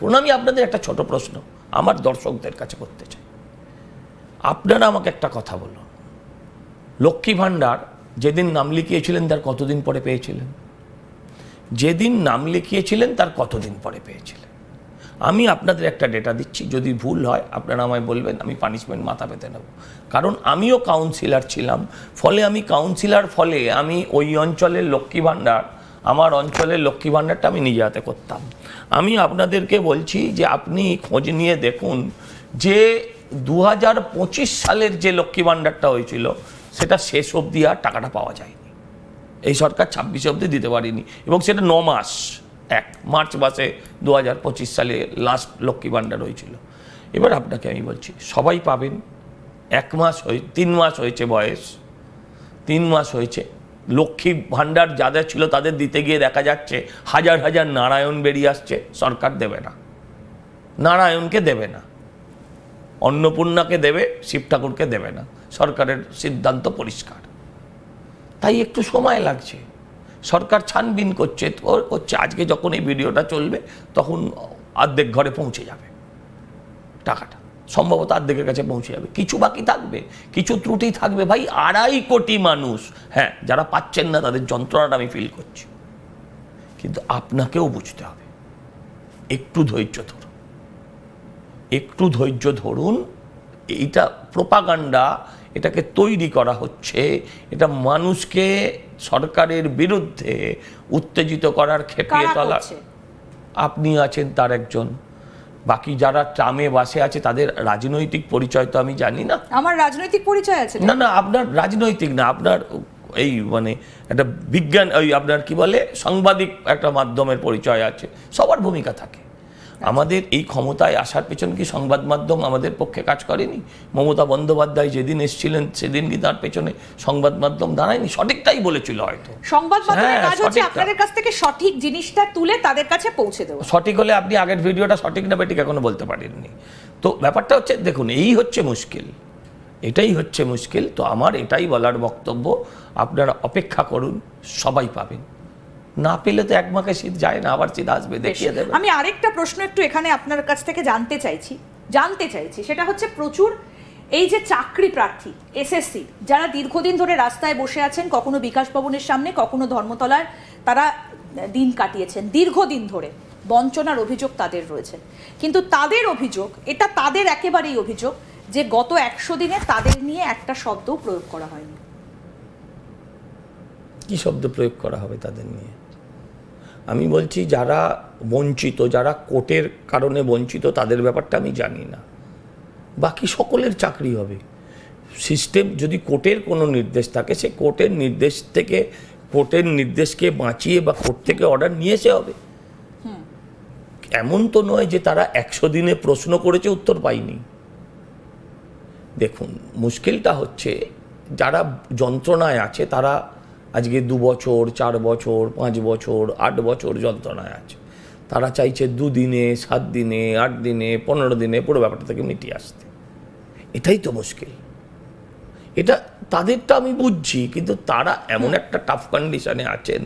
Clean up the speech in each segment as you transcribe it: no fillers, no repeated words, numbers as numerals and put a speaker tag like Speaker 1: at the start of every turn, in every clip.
Speaker 1: করুন। আমি আপনাদের একটা ছোট প্রশ্ন আমার দর্শকদের কাছে করতে চাই, আপনারা আমাকে একটা কথা বলুন, লক্ষ্মী ভাণ্ডার যেদিন নাম লিখিয়েছিলেন তার কতদিন পরে পেয়েছিলেন? যেদিন নাম লিখিয়েছিলেন তার কতদিন পরে পেয়েছিলেন? আমি আপনাদের একটা ডেটা দিচ্ছি, যদি ভুল হয় আপনারা আমায় বলবেন, আমি পানিশমেন্ট মাথা পেতে নেব। কারণ আমিও কাউন্সিলর ছিলাম, ফলে আমি ওই অঞ্চলের লক্ষ্মী ভাণ্ডার, আমার অঞ্চলের লক্ষ্মী ভাণ্ডারটা আমি নিজে হাতে করতাম। আমি আপনাদেরকে বলছি যে আপনি খোঁজ নিয়ে দেখুন যে 2025 সালের যে লক্ষ্মী ভাণ্ডারটা হয়েছিল সেটা শেষ অবধি আর টাকাটা পাওয়া যায়নি। এই সরকার 26 অবধি দিতে পারেনি, এবং সেটা 9 মাস, মার্চ মাসে 2025 সালে লাস্ট লক্ষ্মী ভাণ্ডার হয়েছিল। এবার আপনাকে আমি বলছি সবাই পাবেন, 3 মাস হয়েছে বয়স, 3 মাস হয়েছে। লক্ষ্মী ভাণ্ডার যাদের ছিল তাদের দিতে গিয়ে দেখা যাচ্ছে হাজার হাজার নারায়ণ বেরিয়ে আসছে, সরকার দেবে না, নারায়ণকে দেবে না, অন্নপূর্ণাকে দেবে, শিব ঠাকুরকে দেবে না, সরকারের সিদ্ধান্ত পরিষ্কার। তাই একটু সময় লাগছে, সরকার ছানবিন করছে, আজকে যখন এই ভিডিওটা চলবে তখন অর্ধেক ঘরে পৌঁছে যাবে টাকাটা, সম্ভবত অর্ধেকের কাছে পৌঁছে যাবে, কিছু বাকি থাকবে, কিছু ত্রুটি থাকবে। ভাই 2.5 কোটি মানুষ, হ্যাঁ যারা পাচ্ছেন না তাদের যন্ত্রণাটা আমি ফিল করছি, কিন্তু আপনাকেও বুঝতে হবে, একটু ধৈর্য ধরুন, একটু ধৈর্য ধরুন। এইটা প্রোপাগান্ডা, এটাকে তৈরি করা হচ্ছে, এটা মানুষকে সরকারের বিরুদ্ধে উত্তেজিত করার খেপিয়ে তোলা। আপনি আছেন তার একজন, বাকি যারা ট্রামে বাসে আছে তাদের রাজনৈতিক পরিচয় তো আমি জানি না।
Speaker 2: আমার রাজনৈতিক পরিচয় আছে
Speaker 1: না না, আপনার রাজনৈতিক না, আপনার এই মানে একটা বিজ্ঞান, ওই আপনার কি বলে সাংবাদিক একটা মাধ্যমের পরিচয় আছে, সবার ভূমিকা থাকে। আমাদের এই ক্ষমতায় আসার পেছনে কি সংবাদ মাধ্যম আমাদের পক্ষে কাজ করেনি? মমতা বন্দ্যোপাধ্যায় যেদিন এসেছিলেন সেদিন কি তার পেছনে সংবাদ মাধ্যম দাঁড়ায়নি? সঠিকটাই বলেছিল হয়তো।
Speaker 2: সংবাদ মাধ্যমের কাজ হচ্ছে আপনাদের কাছ থেকে সঠিক জিনিসটা তুলে তাদের কাছে পৌঁছে দেওয়া।
Speaker 1: সঠিক হলে আপনি আগের ভিডিওটা সঠিক না বেঠিক এখনো বলতে পারেননি। তো ব্যাপারটা হচ্ছে, দেখুন এই হচ্ছে মুশকিল, এটাই হচ্ছে মুশকিল। তো আমার এটাই বলার বক্তব্য, আপনারা অপেক্ষা করুন, সবাই পাবেন। না পেলে তো এক মাকে শীত যায় না, আবার শীত আসবে, দেখিয়ে দেবে।
Speaker 2: আমি আরেকটা প্রশ্ন একটু এখানে আপনার কাছ থেকে জানতে চাইছি, সেটা হচ্ছে প্রচুর এই যে চাকরি প্রার্থী এসএসসি যারা দীর্ঘদিন ধরে রাস্তায় বসে আছেন, কখনো বিকাশ ভবনের সামনে, কখনো ধর্মতলায়, তারা দিন কাটিয়েছেন দীর্ঘদিন ধরে, বঞ্চনার অভিযোগ তাদের রয়েছে। কিন্তু তাদের অভিযোগ, এটা তাদের একেবারেই অভিযোগ, যে গত 100 দিনে তাদের নিয়ে একটা শব্দ প্রয়োগ করা হয়নি।
Speaker 1: কি শব্দ প্রয়োগ করা হবে তাদের নিয়ে? আমি বলছি যারা বঞ্চিত, যারা কোর্টের কারণে বঞ্চিত, তাদের ব্যাপারটা আমি জানি না। বাকি সকলের চাকরি হবে। সিস্টেম যদি কোর্টের কোনো নির্দেশ থাকে, সে কোর্টের নির্দেশকে বাঁচিয়ে বা কোর্ট থেকে অর্ডার নিয়ে এসে হবে। এমন তো নয় যে তারা 100 দিনে প্রশ্ন করেছে উত্তর পায়নি। দেখুন মুশকিলটা হচ্ছে, যারা যন্ত্রণায় আছে তারা আজকে 2 বছর, 4 বছর, 5 বছর, 8 বছর যন্ত্রণায় আছে। তারা চাইছে 2 দিনে, 7 দিনে, 8 দিনে, 15 দিনে পুরো ব্যাপারটা থেকে মিটিয়ে আসতে। এটাই তো মুশকিল। এটা তাদেরটা আমি বুঝছি, কিন্তু তারা এমন একটা টাফ কন্ডিশনে আছেন,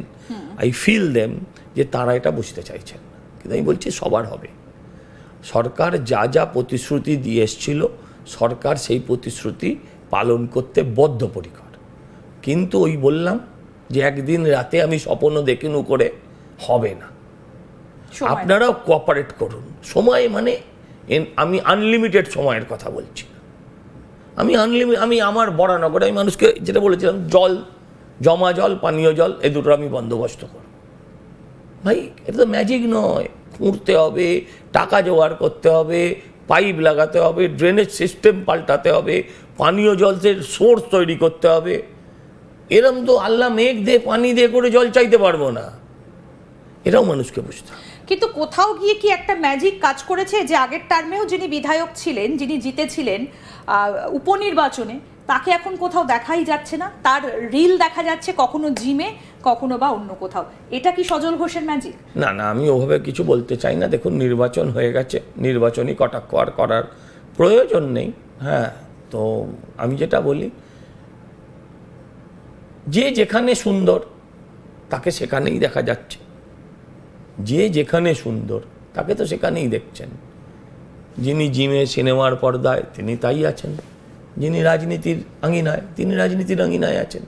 Speaker 1: আই ফিল দেম, যে তারা এটা বুঝতে চাইছেন না। কিন্তু আমি বলছি সবার হবে। সরকার যা যা প্রতিশ্রুতি দিয়ে এসেছিল, সরকার সেই প্রতিশ্রুতি পালন করতে বদ্ধপরিকর। কিন্তু ওই বললাম যে একদিন রাতে আমি স্বপ্ন দেখিনু করে হবে না। আপনারাও কোঅপারেট করুন। সময় মানে আমি আনলিমিটেড সময়ের কথা বলছি না। আমি আমার বরানগরে আমি মানুষকে যেটা বলেছিলাম, জমা জল, পানীয় জল, এই দুটো আমি বন্দোবস্ত করব। ভাই এটা তো ম্যাজিক নয়, খুঁড়তে হবে, টাকা জোগাড় করতে হবে, পাইপ লাগাতে হবে, ড্রেনেজ সিস্টেম পাল্টাতে হবে, পানীয় জলের সোর্স তৈরি করতে হবে। এরম তো আল্লাহ মেঘ দিয়ে পানি দিয়ে করে জল চাইতে পারবো না, এটাও মানুষকে বুঝতে হবে।
Speaker 2: কিন্তু কোথাও গিয়ে কি একটা ম্যাজিক কাজ করেছে যে আগের টার্মেও যিনি বিধায়ক ছিলেন, যিনি জিতেছিলেন উপনির্বাচনে, তাকে এখন কোথাও দেখাই যাচ্ছে না। তার রিল দেখা যাচ্ছে কখনো জিমে, কখনো বা অন্য কোথাও। এটা কি সজল ঘোষের ম্যাজিক?
Speaker 1: না না, আমি ওভাবে কিছু বলতে চাই না। দেখুন নির্বাচন হয়ে গেছে, নির্বাচনী কটাক্ষ আর করার প্রয়োজন নেই। হ্যাঁ, তো আমি যেটা বলি, যে যেখানে সুন্দর তাকে সেখানেই দেখা যাচ্ছে, যে যেখানে সুন্দর তাকে তো সেখানেই দেখছেন। যিনি জিমে সিনেমার পর্দায় তিনি তাই আছেন, যিনি রাজনীতির আঙিনায় তিনি রাজনীতির আঙিনায় আছেন।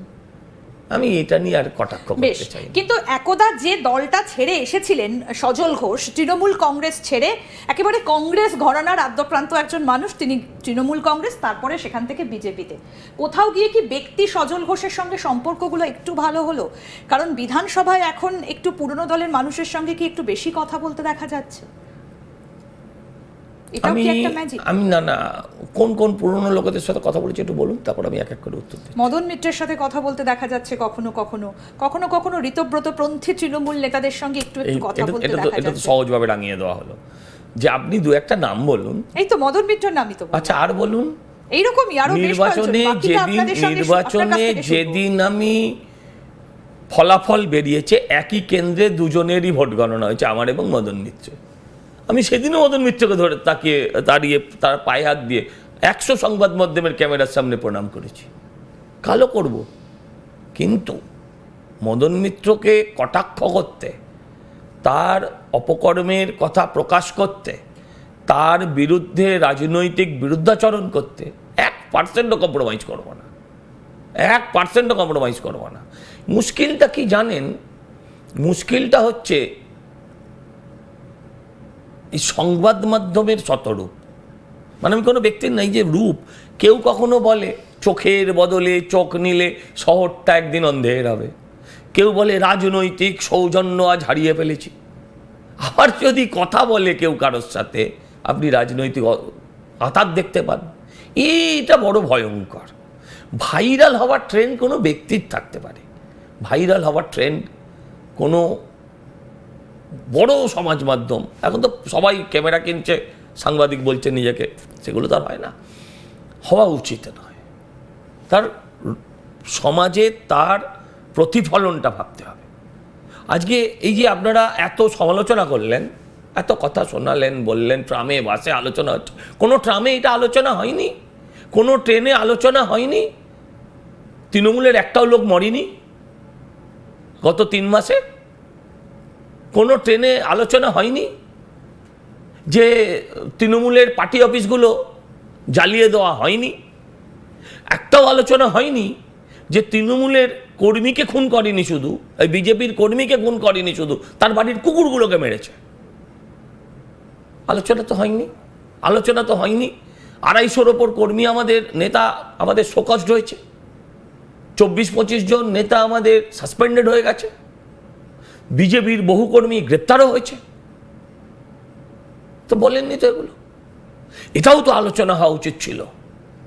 Speaker 1: আমি এটা নিয়ে আর কটাক্ষ
Speaker 2: বেশ,
Speaker 1: করতে চাই না।
Speaker 2: কিন্তু একদা যে দলটা ছেড়ে এসেছিলেন সজল ঘোষ, তৃণমূল কংগ্রেস ছেড়ে, একেবারে কংগ্রেস ঘরানার আদ্যপ্রান্ত একজন মানুষ, তিনি তৃণমূল কংগ্রেস, তারপরে সেখান থেকে বিজেপিতে। কোথাও গিয়ে কি ব্যক্তি সজল ঘোষের সঙ্গে সম্পর্কগুলো একটু ভালো হলো? কারণ বিধানসভায় এখন একটু পুরনো দলের মানুষের সঙ্গে কি একটু বেশি কথা বলতে দেখা যাচ্ছে? এটাও কি একটা ম্যাজিক?
Speaker 1: আমি না কোন কোন পুরনো লোকেদের সাথে কথা বলেছি একটু বলুন, তারপর আমি এক এক করে উত্তর দিই।
Speaker 2: মদন মিত্রের সাথে কথা বলতে দেখা যাচ্ছে কখনো কখনো, কখনো কখনো ঋতব্রত পন্থী তৃণমূল নেতাদের সঙ্গে একটু একটু কথা বলতে দেখা
Speaker 1: এটা তো
Speaker 2: যাচ্ছে।
Speaker 1: সহজভাবে রাঙিয়ে দেওয়া হলো যে আপনি দু একটা নাম বলুন।
Speaker 2: এই তো মদন মিত্রের নামই তো বললাম।
Speaker 1: আচ্ছা, আর বলুন।
Speaker 2: এইরকমই আরো বেশ কয়েকজন, বাকিটা আপনাদের সঙ্গে
Speaker 1: নির্বাচনে যেদিন আমি ফলাফল বেরিয়েছে, একই কেন্দ্রে দুজনেরই ভোট গণনা হয়েছে, আমার এবং মদন মিত্র। আমি সেদিনও মদন মিত্রকে ধরে দাঁড়িয়ে তার পায়ে হাত দিয়ে 100 সংবাদ মাধ্যমের ক্যামেরার সামনে প্রণাম করেছি। কালো করব, কিন্তু মদন মিত্রকে কটাক্ষ করতে, তার অপকর্মের কথা প্রকাশ করতে, তার বিরুদ্ধে রাজনৈতিক বিরুদ্ধাচরণ করতে 1% কম্প্রোমাইজ করব না, 1% কম্প্রোমাইজ করব না। মুশকিলটা কি জানেন? মুশকিলটা হচ্ছে এই সংবাদ মাধ্যমের শতরূপ। মানে আমি কোনো ব্যক্তির নাই যে রূপ। কেউ কখনো বলে চোখের বদলে চোখ নিলে শহরটা একদিন অন্ধের হবে, কেউ বলে রাজনৈতিক সৌজন্য আজ হারিয়ে ফেলেছি। আবার যদি কথা বলে কেউ কারোর সাথে, আপনি রাজনৈতিক আঘাত দেখতে পান। এটা বড় ভয়ঙ্কর। ভাইরাল হওয়ার ট্রেন্ড কোনো ব্যক্তির থাকতে পারে, ভাইরাল হওয়ার ট্রেন্ড কোনো বড় সমাজ মাধ্যম, এখন তো সবাই ক্যামেরা কিনছে, সাংবাদিক বলছে নিজেকে, সেগুলো তো আর হয় না, হওয়া উচিত নয়। তার সমাজে তার প্রতিফলনটা ভাবতে হবে। আজকে এই যে আপনারা এত সমালোচনা করলেন, এত কথা শোনালেন, বললেন ট্রামে বাসে আলোচনা হচ্ছে, কোনো ট্রামে এটা আলোচনা হয়নি, কোনো ট্রেনে আলোচনা হয়নি, তৃণমূলের একটাও লোক মরেনি গত 3 মাসে, কোনো ট্রেনে আলোচনা হয়নি যে তৃণমূলের পার্টি অফিসগুলো জ্বালিয়ে দেওয়া হয়নি, একটাও আলোচনা হয়নি যে তৃণমূলের কর্মীকে খুন করেনি, শুধু এই বিজেপির কর্মীকে খুন করেনি, শুধু তার বাড়ির কুকুরগুলোকে মেরেছে। আলোচনা তো হয়নি, আলোচনা তো হয়নি। 250-র ওপর কর্মী আমাদের নেতা আমাদের শোকজ হয়েছে, 24-25 জন নেতা আমাদের সাসপেন্ডেড হয়ে গেছে, বিজেপির বহু কর্মী গ্রেপ্তারও হয়েছে। তো বলেননি তো এগুলো, এটাও তো আলোচনা হওয়া উচিত ছিল।